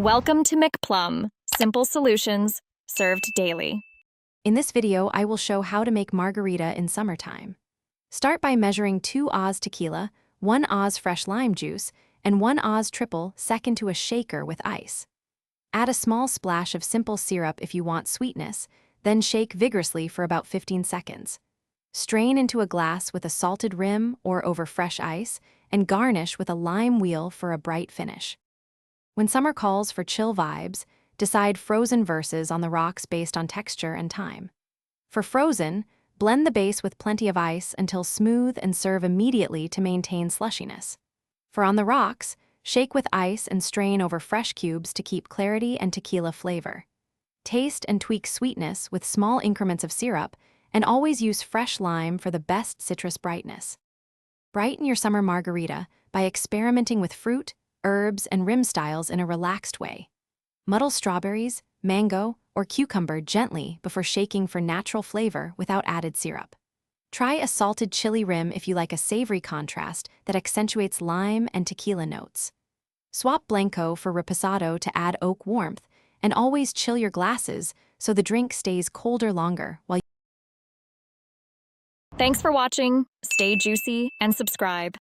Welcome to McPlum, simple solutions served daily. In this video, I will show how to make margarita in summertime. Start by measuring 2 Oz tequila, 1 Oz fresh lime juice, and 1 Oz triple sec into a shaker with ice. Add a small splash of simple syrup if you want sweetness, then shake vigorously for about 15 seconds. Strain into a glass with a salted rim or over fresh ice, and garnish with a lime wheel for a bright finish. When summer calls for chill vibes, decide frozen versus on the rocks based on texture and time. For frozen, blend the base with plenty of ice until smooth and serve immediately to maintain slushiness. For on the rocks, shake with ice and strain over fresh cubes to keep clarity and tequila flavor. Taste and tweak sweetness with small increments of syrup, and always use fresh lime for the best citrus brightness. Brighten your summer margarita by experimenting with fruit, herbs, and rim styles in a relaxed way. Muddle strawberries, mango, or cucumber gently before shaking for natural flavor without added syrup. Try a salted chili rim if you like a savory contrast that accentuates lime and tequila notes. Swap blanco for reposado to add oak warmth, and always chill your glasses so the drink stays colder longer while Thanks for watching. Stay juicy and subscribe.